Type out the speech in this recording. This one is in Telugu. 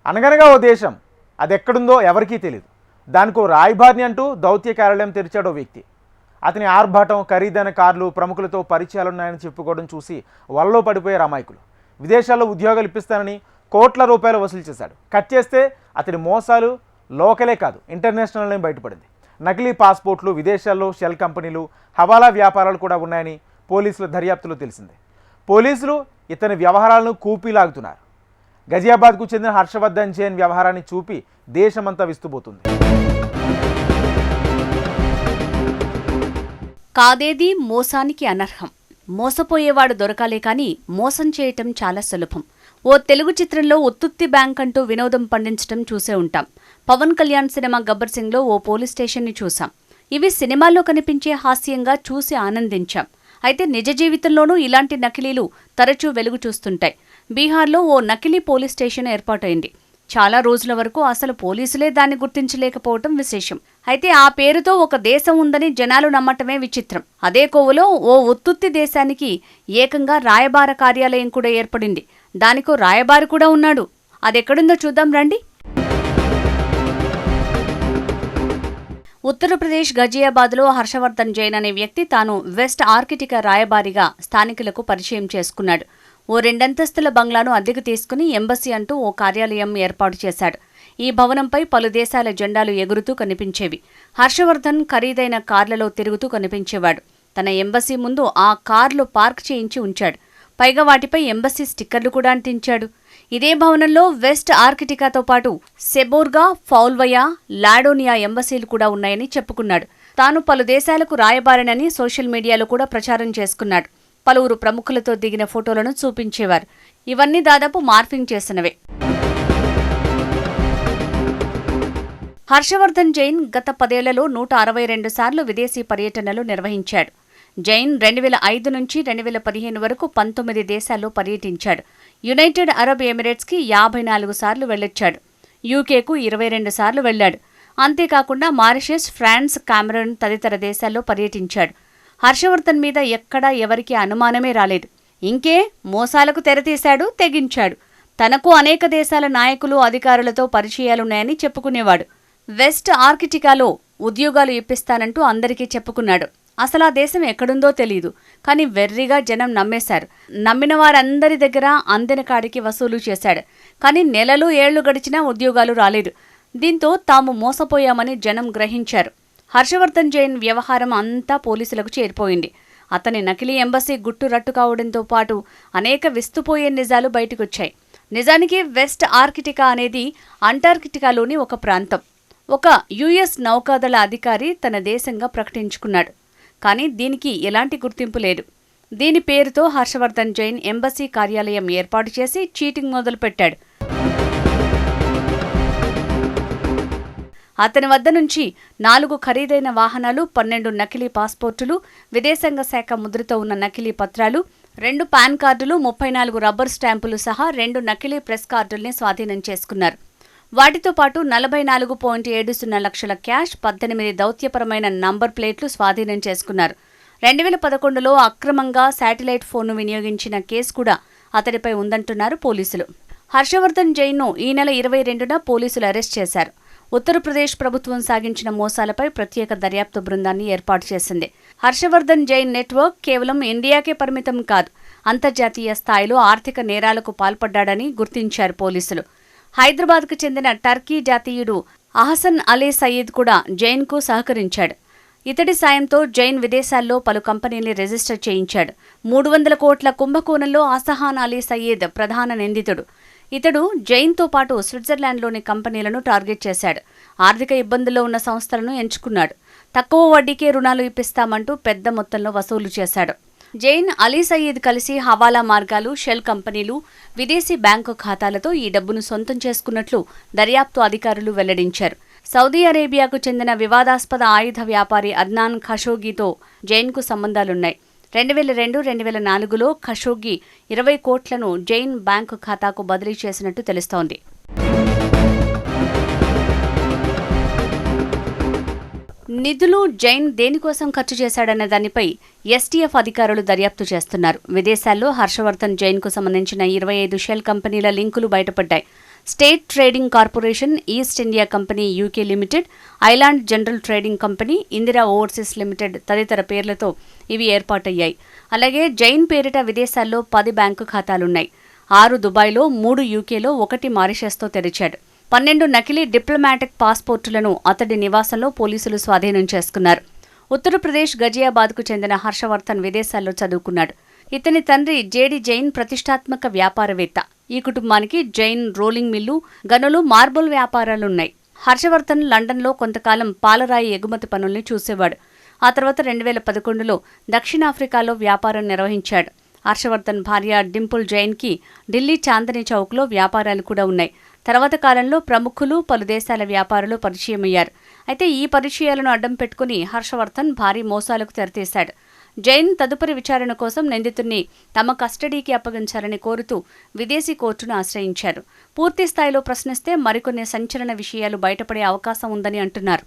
అనగనగా ఓ దేశం, అది ఎక్కడుందో ఎవరికీ తెలియదు. దానికో రాయబారిని అంటూ దౌత్య కార్యాలయం తెరిచాడో వ్యక్తి. అతని ఆర్భాటం, ఖరీదైన కార్లు, ప్రముఖులతో పరిచయాలున్నాయని చెప్పుకోవడం చూసి వలలో పడిపోయారు అమాయకులు. విదేశాల్లో ఉద్యోగాలు ఇప్పిస్తానని కోట్ల రూపాయలు వసూలు చేశాడు. కట్ చేస్తే అతని మోసాలు లోకలే కాదు, ఇంటర్నేషనల్నే బయటపడింది. నకిలీ పాస్పోర్ట్లు, విదేశాల్లో షెల్ కంపెనీలు, హవాలా వ్యాపారాలు కూడా ఉన్నాయని పోలీసుల దర్యాప్తులో తెలిసింది. పోలీసులు ఇతని వ్యవహారాలను కూపీలాగుతున్నారు. గజియాబాద్కు చెందిన హర్షవర్ధన్ జైన్ వ్యవహారాన్ని చూపి దేశమంతా విస్తుపోతుంది. కాదేది మోసానికి అనర్హం. మోసపోయేవాడు దొరకాలే కానీ మోసం చేయటం చాలా సులభం. ఓ తెలుగు చిత్రంలో ఉత్తుత్తి బ్యాంక్ అంటూ వినోదం పండించడం చూసే ఉంటాం. పవన్ కళ్యాణ్ సినిమా గబ్బర్ సింగ్లో ఓ పోలీస్ స్టేషన్ని చూసాం. ఇవి సినిమాల్లో కనిపించే హాస్యంగా చూసి ఆనందించాం. అయితే నిజ జీవితంలోనూ ఇలాంటి నకిలీలు తరచూ వెలుగు చూస్తుంటాయి. బీహార్లో ఓ నకిలీ పోలీస్ స్టేషన్ ఏర్పాటైంది. చాలా రోజుల వరకు అసలు పోలీసులే దాన్ని గుర్తించలేకపోవటం విశేషం. అయితే ఆ పేరుతో ఒక దేశం ఉందని జనాలు నమ్మటమే విచిత్రం. అదే కోవలో ఓ ఉత్తుత్తి దేశానికి ఏకంగా రాయబార కార్యాలయం కూడా ఏర్పడింది. దానికో రాయబారి కూడా ఉన్నాడు. అదెక్కడుందో చూద్దాం రండి. ఉత్తరప్రదేశ్ గజియాబాద్లో హర్షవర్ధన్ జైన్ అనే వ్యక్తి తాను వెస్ట్ ఆర్కిటికా రాయబారిగా స్థానికులకు పరిచయం చేసుకున్నాడు. ఓ 2 అంతస్తుల బంగ్లాను అద్దెకు తీసుకుని ఎంబసీ అంటూ ఓ కార్యాలయం ఏర్పాటు చేశాడు. ఈ భవనంపై పలు దేశాల జెండాలు ఎగురుతూ కనిపించేవి. హర్షవర్ధన్ ఖరీదైన కార్లలో తిరుగుతూ కనిపించేవాడు. తన ఎంబసీ ముందు ఆ కార్లు పార్క్ చేయించి ఉంచాడు. పైగా వాటిపై ఎంబసీ స్టిక్కర్లు కూడా అంటించాడు. ఇదే భవనంలో వెస్ట్ ఆర్కిటికాతో పాటు సెబోర్గా, ఫౌల్వయా, లాడోనియా ఎంబసీలు కూడా ఉన్నాయని చెప్పుకున్నాడు. తాను పలు దేశాలకు రాయబారినని సోషల్ మీడియాలో కూడా ప్రచారం చేసుకున్నాడు. పలువురు ప్రముఖులతో దిగిన ఫోటోలను చూపించేవారు. ఇవన్నీ దాదాపు మార్ఫింగ్ చేసినవే. హర్షవర్ధన్ జైన్ గత 10 ఏళ్లలో 162 సార్లు విదేశీ పర్యటనలు నిర్వహించాడు. జైన్ 2005 నుంచి 2015 వరకు 19 దేశాల్లో పర్యటించాడు. యునైటెడ్ అరబ్ ఎమిరేట్స్కి 54 సార్లు వెళ్లొచ్చాడు. యూకేకు 22 సార్లు వెళ్లాడు. అంతేకాకుండా మారిషస్, ఫ్రాన్స్, కామెరూన్ తదితర దేశాల్లో పర్యటించాడు. హర్షవర్ధన్ మీద ఎక్కడా ఎవరికీ అనుమానమే రాలేదు. ఇంకే మోసాలకు తెరతీశాడు, తెగించాడు. తనకు అనేక దేశాల నాయకులు, అధికారులతో పరిచయాలున్నాయని చెప్పుకునేవాడు. వెస్ట్ ఆర్కిటికాలో ఉద్యోగాలు ఇప్పిస్తానంటూ అందరికీ చెప్పుకున్నాడు. అసలు ఆ దేశం ఎక్కడుందో తెలీదు. కానీ వెర్రిగా జనం నమ్మేశారు. నమ్మిన వారందరి దగ్గర అందిన కాడికి వసూలు చేశాడు. కానీ నెలలు, ఏళ్లు గడిచినా ఉద్యోగాలు రాలేదు. దీంతో తాము మోసపోయామని జనం గ్రహించారు. హర్షవర్ధన్ జైన్ వ్యవహారం అంతా పోలీసులకు చేరిపోయింది. అతని నకిలీ ఎంబసీ గుట్టు రట్టు కావడంతో పాటు అనేక విస్తుపోయే నిజాలు బయటకొచ్చాయి. నిజానికి వెస్ట్ ఆర్కిటికా అనేది అంటార్కిటికాలోని ఒక ప్రాంతం. ఒక యుఎస్ నౌకాదళ అధికారి తన దేశంగా ప్రకటించుకున్నాడు. కానీ దీనికి ఎలాంటి గుర్తింపు లేదు. దీని పేరుతో హర్షవర్ధన్ జైన్ ఎంబసీ కార్యాలయం ఏర్పాటు చేసి చీటింగ్ మొదలుపెట్టాడు. అతని వద్ద నుంచి 4 ఖరీదైన వాహనాలు, 12 నకిలీ పాస్పోర్టులు, విదేశాంగ శాఖ ముద్రతో ఉన్న నకిలీ పత్రాలు, 2 పాన్ కార్డులు, 34 రబ్బర్ స్టాంపులు సహా 2 నకిలీ ప్రెస్ కార్డుల్ని స్వాధీనం చేసుకున్నారు. వాటితో పాటు 44.70 లక్షల క్యాష్, 18 దౌత్యపరమైన నంబర్ ప్లేట్లు స్వాధీనం చేసుకున్నారు. 2011లో అక్రమంగా శాటిలైట్ ఫోన్ను వినియోగించిన కేసు కూడా అతడిపై ఉందంటున్నారు పోలీసులు. హర్షవర్ధన్ జైన్ను ఈ నెల 22న పోలీసులు అరెస్ట్ చేశారు. ఉత్తరప్రదేశ్ ప్రభుత్వం సాగించిన మోసాలపై ప్రత్యేక దర్యాప్తు బృందాన్ని ఏర్పాటు చేసింది. హర్షవర్ధన్ జైన్ నెట్వర్క్ కేవలం ఇండియాకే పరిమితం కాదు, అంతర్జాతీయ స్థాయిలో ఆర్థిక నేరాలకు పాల్పడ్డాడని గుర్తించారు పోలీసులు. హైదరాబాద్కు చెందిన టర్కీ జాతీయుడు అహసన్ అలీ సయీద్ కూడా జైన్కు సహకరించాడు. ఇతడి సాయంతో జైన్ విదేశాల్లో పలు కంపెనీల్ని రిజిస్టర్ చేయించాడు. 300 కోట్ల కుంభకోణంలో అసహాన్ అలీ సయీద్ ప్రధాన నిందితుడు. ఇతడు జైన్తో పాటు స్విట్జర్లాండ్లోని కంపెనీలను టార్గెట్ చేశాడు. ఆర్థిక ఇబ్బందుల్లో ఉన్న సంస్థలను ఎంచుకున్నాడు. తక్కువ వడ్డీకే రుణాలు ఇప్పిస్తామంటూ పెద్ద మొత్తంలో వసూలు చేశాడు. జైన్, అలీ సయీద్ కలిసి హవాలా మార్గాలు, షెల్ కంపెనీలు, విదేశీ బ్యాంకు ఖాతాలతో ఈ డబ్బును సొంతం చేసుకున్నట్లు దర్యాప్తు అధికారులు వెల్లడించారు. సౌదీ అరేబియాకు చెందిన వివాదాస్పద ఆయుధ వ్యాపారి అద్నాన్ ఖషోగీతో జైన్కు సంబంధాలున్నాయి. 2002-2004లో ఖషోగి 20 కోట్లను జైన్ బ్యాంకు ఖాతాకు బదిలీ చేసినట్టు తెలుస్తోంది. నిధులు జైన్ దేనికోసం ఖర్చు చేశాడన్న దానిపై ఎస్టీఎఫ్ అధికారులు దర్యాప్తు చేస్తున్నారు. విదేశాల్లో హర్షవర్ధన్ జైన్కు సంబంధించిన 25 షెల్ కంపెనీల లింకులు బయటపడ్డాయి. State trading corporation, east India company UK limited, island general trading company, Indira overseas limited తదితర పేర్లతో ఇవి ఏర్పాటయ్యాయి. అలాగే జైన్ పేరిట విదేశాల్లో 10 బ్యాంకు ఖాతాలున్నాయి. 6 దుబాయ్లో, 3 యూకేలో, 1 మారిషస్తో తెరిచాడు. 12 నకిలీ డిప్లొమాటిక్ పాస్పోర్టులను అతడి నివాసంలో పోలీసులు స్వాధీనం చేసుకున్నారు. ఉత్తరప్రదేశ్ గజియాబాద్కు చెందిన హర్షవర్ధన్ విదేశాల్లో చదువుకున్నాడు. ఇతని తండ్రి జేడి జైన్ ప్రతిష్టాత్మక వ్యాపారవేత్త. ఈ కుటుంబానికి జైన్ రోలింగ్ మిల్లు, గనులు, మార్బుల్ వ్యాపారాలున్నాయి. హర్షవర్ధన్ లండన్లో కొంతకాలం పాలరాయి ఎగుమతి పనుల్ని చూసేవాడు. ఆ తర్వాత 2011లో దక్షిణాఫ్రికాలో వ్యాపారం నిర్వహించాడు. హర్షవర్ధన్ భార్య డింపుల్ జైన్కి ఢిల్లీ చాందనీ చౌక్లో వ్యాపారాలు కూడా ఉన్నాయి. తర్వాత కాలంలో ప్రముఖులు, పలు దేశాల వ్యాపారులు పరిచయమయ్యారు. అయితే ఈ పరిచయాలను అడ్డం పెట్టుకుని హర్షవర్ధన్ భారీ మోసాలకు తెరతీశాడు. జైన్ తదుపరి విచారణ కోసం నిందితుడిని తమ కస్టడీకి అప్పగించాలని కోరుతూ విదేశీ కోర్టును ఆశ్రయించారు. పూర్తి స్థాయిలో ప్రశ్నిస్తే మరికొన్ని సంచలన విషయాలు బయటపడే అవకాశం ఉందని అంటున్నారు.